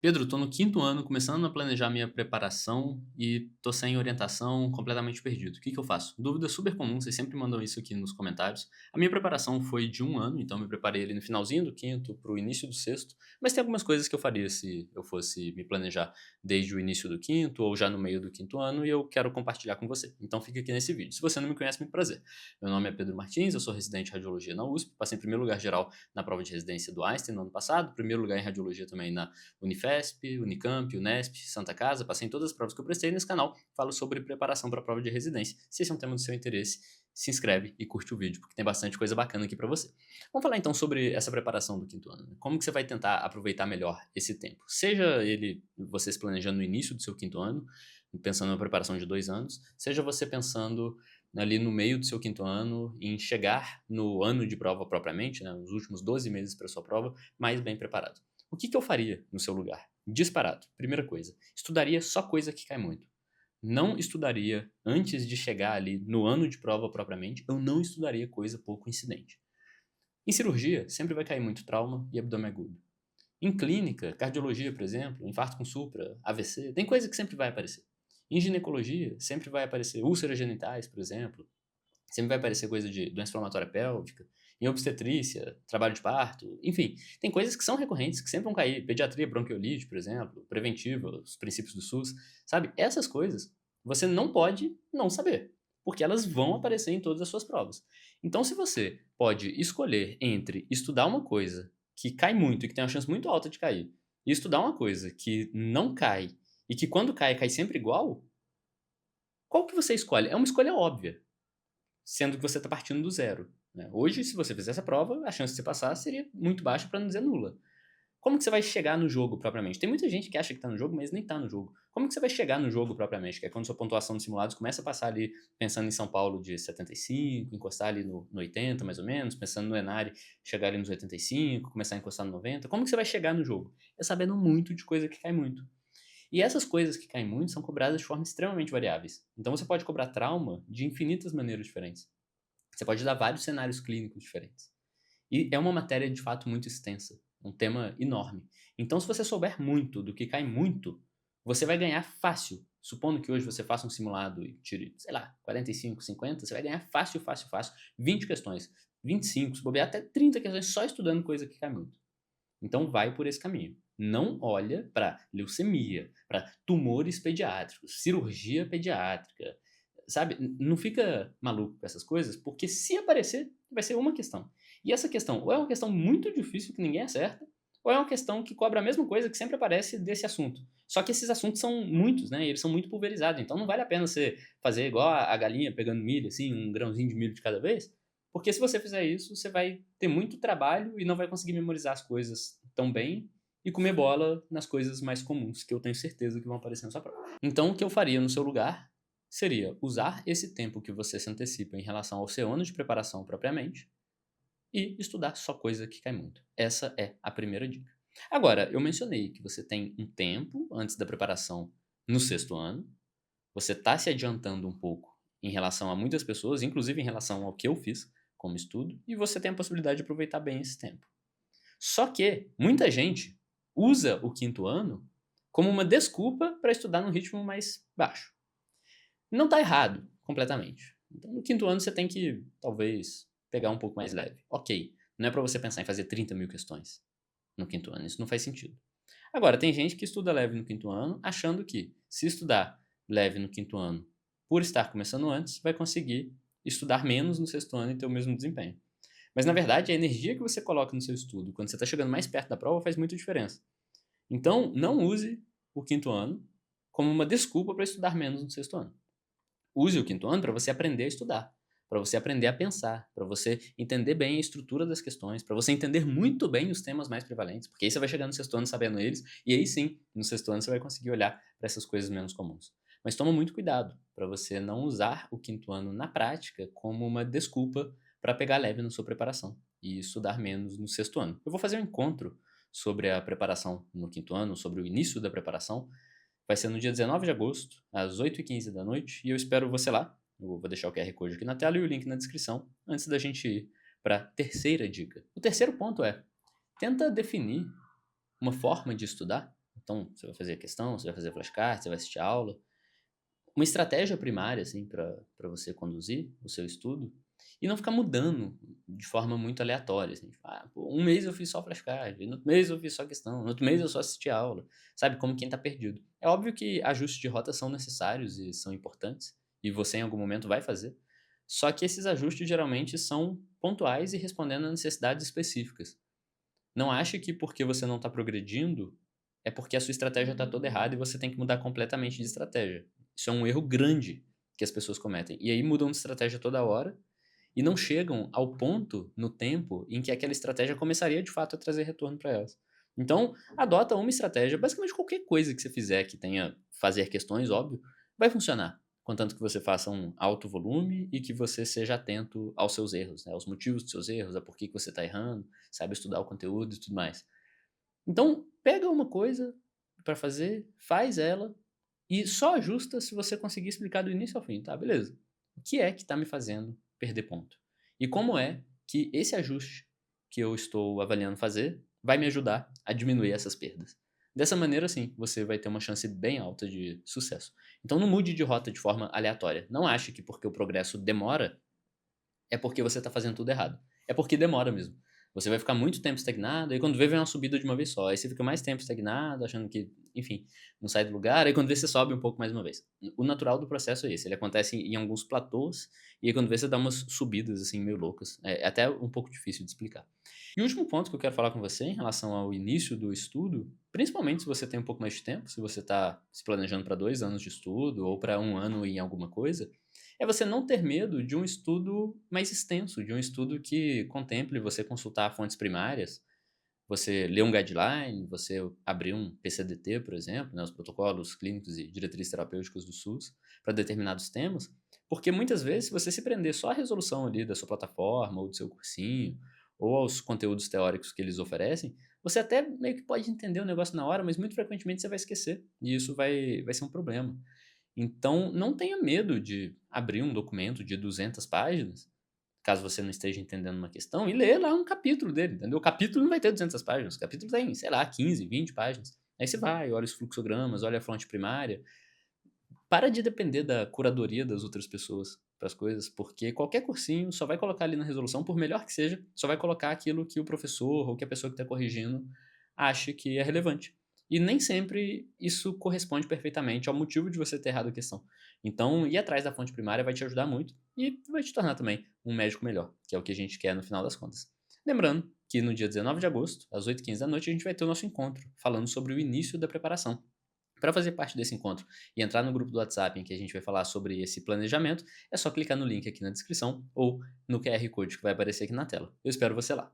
Pedro, tô no quinto ano, começando a planejar minha preparação e tô sem orientação, completamente perdido. O que que eu faço? Dúvida super comum, vocês sempre mandam isso aqui nos comentários. A minha preparação foi de um ano, então eu me preparei ali no finalzinho do quinto pro início do sexto, mas tem algumas coisas que eu faria se eu fosse me planejar desde o início do quinto ou já no meio do quinto ano e eu quero compartilhar com você. Então fica aqui nesse vídeo. Se você não me conhece, muito prazer. Meu nome é Pedro Martins, eu sou residente de radiologia na USP, passei em primeiro lugar geral na prova de residência do Einstein no ano passado, primeiro lugar em radiologia também na Unifesp, Unicamp, Unesp, Santa Casa, passei em todas as provas que eu prestei nesse canal, falo sobre preparação para a prova de residência. Se esse é um tema do seu interesse, se inscreve e curte o vídeo, porque tem bastante coisa bacana aqui para você. Vamos falar então sobre essa preparação do quinto ano. Como que você vai tentar aproveitar melhor esse tempo? Seja ele você se planejando no início do seu quinto ano, pensando na preparação de 2 anos, seja você pensando ali no meio do seu quinto ano, em chegar no ano de prova propriamente, né, nos últimos 12 meses para sua prova, mais bem preparado. O que que eu faria no seu lugar? Disparado. Primeira coisa, estudaria só coisa que cai muito. Não estudaria antes de chegar ali no ano de prova propriamente, eu não estudaria coisa pouco incidente. Em cirurgia, sempre vai cair muito trauma e abdômen agudo. Em clínica, cardiologia, por exemplo, infarto com supra, AVC, tem coisa que sempre vai aparecer. Em ginecologia, sempre vai aparecer úlceras genitais, por exemplo, sempre vai aparecer coisa de doença inflamatória pélvica, em obstetrícia, trabalho de parto, enfim, tem coisas que são recorrentes, que sempre vão cair. Pediatria, bronquiolite, por exemplo, preventiva, os princípios do SUS, sabe? Essas coisas você não pode não saber, porque elas vão aparecer em todas as suas provas. Então, se você pode escolher entre estudar uma coisa que cai muito e que tem uma chance muito alta de cair, e estudar uma coisa que não cai e que quando cai, cai sempre igual, qual que você escolhe? É uma escolha óbvia, sendo que você está partindo do zero, né. Hoje, se você fizesse a prova, a chance de você passar seria muito baixa para não dizer nula. Como que você vai chegar no jogo propriamente? Tem muita gente que acha que está no jogo, mas nem está no jogo. Como que você vai chegar no jogo propriamente? Que é quando sua pontuação nos simulados começa a passar ali, pensando em São Paulo de 75, encostar ali no 80 mais ou menos, pensando no Enari, chegar ali nos 85, começar a encostar no 90. Como que você vai chegar no jogo? É sabendo muito de coisa que cai muito. E essas coisas que caem muito são cobradas de forma extremamente variáveis. Então você pode cobrar trauma de infinitas maneiras diferentes. Você pode dar vários cenários clínicos diferentes. E é uma matéria de fato muito extensa, um tema enorme. Então, se você souber muito do que cai muito, você vai ganhar fácil. Supondo que hoje você faça um simulado e tire, sei lá, 45, 50, você vai ganhar fácil, fácil, fácil, 20 questões, 25, se bobear até 30 questões só estudando coisa que cai muito. Então vai por esse caminho. Não olha para leucemia, para tumores pediátricos, cirurgia pediátrica, sabe? Não fica maluco com essas coisas, porque se aparecer, vai ser uma questão. E essa questão ou é uma questão muito difícil que ninguém acerta, ou é uma questão que cobra a mesma coisa que sempre aparece desse assunto. Só que esses assuntos são muitos, né? E eles são muito pulverizados. Então não vale a pena você fazer igual a galinha pegando milho, assim, um grãozinho de milho de cada vez, porque se você fizer isso, você vai ter muito trabalho e não vai conseguir memorizar as coisas tão bem e comer bola nas coisas mais comuns, que eu tenho certeza que vão aparecer na sua prova. Então, o que eu faria no seu lugar seria usar esse tempo que você se antecipa em relação ao seu ano de preparação propriamente e estudar só coisa que cai muito. Essa é a primeira dica. Agora, eu mencionei que você tem um tempo antes da preparação no sexto ano, você está se adiantando um pouco em relação a muitas pessoas, inclusive em relação ao que eu fiz como estudo, e você tem a possibilidade de aproveitar bem esse tempo. Só que muita gente usa o quinto ano como uma desculpa para estudar num ritmo mais baixo. Não está errado completamente. Então, no quinto ano você tem que, talvez, pegar um pouco mais leve. Ok, não é para você pensar em fazer 30 mil questões no quinto ano, isso não faz sentido. Agora, tem gente que estuda leve no quinto ano, achando que se estudar leve no quinto ano, por estar começando antes, vai conseguir estudar menos no sexto ano e ter o mesmo desempenho. Mas, na verdade, a energia que você coloca no seu estudo, quando você está chegando mais perto da prova, faz muita diferença. Então, não use o quinto ano como uma desculpa para estudar menos no sexto ano. Use o quinto ano para você aprender a estudar, para você aprender a pensar, para você entender bem a estrutura das questões, para você entender muito bem os temas mais prevalentes, porque aí você vai chegar no sexto ano sabendo eles, e aí sim, no sexto ano você vai conseguir olhar para essas coisas menos comuns. Mas toma muito cuidado para você não usar o quinto ano na prática como uma desculpa para pegar leve na sua preparação e estudar menos no sexto ano. Eu vou fazer um encontro sobre a preparação no quinto ano, sobre o início da preparação, vai ser no dia 19 de agosto, às 8h15 da noite, e eu espero você lá. Eu vou deixar o QR Code aqui na tela e o link na descrição, antes da gente ir para a terceira dica. O terceiro ponto é, tenta definir uma forma de estudar Então, você vai fazer questão, você vai fazer flashcard, você vai assistir aula. Uma estratégia primária, assim, para você conduzir o seu estudo e não ficar mudando de forma muito aleatória, assim, tipo, pô, um mês eu fiz só flashcard, no outro mês eu fiz só questão, no outro mês eu só assisti aula, sabe, como quem tá perdido. É óbvio que ajustes de rota são necessários e são importantes, e você em algum momento vai fazer, só que esses ajustes geralmente são pontuais e respondendo a necessidades específicas. Não ache que porque você não está progredindo, é porque a sua estratégia está toda errada e você tem que mudar completamente de estratégia. Isso é um erro grande que as pessoas cometem. E aí mudam de estratégia toda hora e não chegam ao ponto no tempo em que aquela estratégia começaria de fato a trazer retorno para elas. Então, adota uma estratégia, basicamente qualquer coisa que você fizer que tenha fazer questões, óbvio, vai funcionar. Contanto que você faça um alto volume e que você seja atento aos seus erros, né, aos motivos dos seus erros, a por que você está errando, saiba estudar o conteúdo e tudo mais. Então, pega uma coisa para fazer, faz ela e só ajusta se você conseguir explicar do início ao fim, tá? Beleza. O que é que está me fazendo perder ponto? E como é que esse ajuste que eu estou avaliando fazer vai me ajudar a diminuir essas perdas? Dessa maneira, sim, você vai ter uma chance bem alta de sucesso. Então, não mude de rota de forma aleatória. Não ache que porque o progresso demora, é porque você está fazendo tudo errado. É porque demora mesmo. Você vai ficar muito tempo estagnado, aí quando vê, vem uma subida de uma vez só. Aí você fica mais tempo estagnado, achando que, enfim, não sai do lugar. Aí quando vê, você sobe um pouco mais uma vez. O natural do processo é esse. Ele acontece em alguns platôs, e aí quando vê, você dá umas subidas, assim, meio loucas. É até um pouco difícil de explicar. E o último ponto que eu quero falar com você em relação ao início do estudo, principalmente se você tem um pouco mais de tempo, se você está se planejando para 2 anos de estudo ou para um ano em alguma coisa, é você não ter medo de um estudo mais extenso, de um estudo que contemple você consultar fontes primárias, você ler um guideline, você abrir um PCDT, por exemplo, né, os protocolos clínicos e diretrizes terapêuticas do SUS, para determinados temas, porque muitas vezes, se você se prender só à resolução ali da sua plataforma ou do seu cursinho, ou aos conteúdos teóricos que eles oferecem, você até meio que pode entender o negócio na hora, mas muito frequentemente você vai esquecer, e isso vai ser um problema. Então, não tenha medo de abrir um documento de 200 páginas, caso você não esteja entendendo uma questão, e ler lá um capítulo dele, entendeu? O capítulo não vai ter 200 páginas, o capítulo tem, sei lá, 15, 20 páginas. Aí você vai, olha os fluxogramas, olha a fonte primária. Para de depender da curadoria das outras pessoas para as coisas, porque qualquer cursinho só vai colocar ali na resolução, por melhor que seja, só vai colocar aquilo que o professor ou que a pessoa que está corrigindo acha que é relevante. E nem sempre isso corresponde perfeitamente ao motivo de você ter errado a questão. Então, ir atrás da fonte primária vai te ajudar muito e vai te tornar também um médico melhor, que é o que a gente quer no final das contas. Lembrando que no dia 19 de agosto, às 8h15 da noite, a gente vai ter o nosso encontro, falando sobre o início da preparação. Para fazer parte desse encontro e entrar no grupo do WhatsApp em que a gente vai falar sobre esse planejamento, é só clicar no link aqui na descrição ou no QR Code que vai aparecer aqui na tela. Eu espero você lá.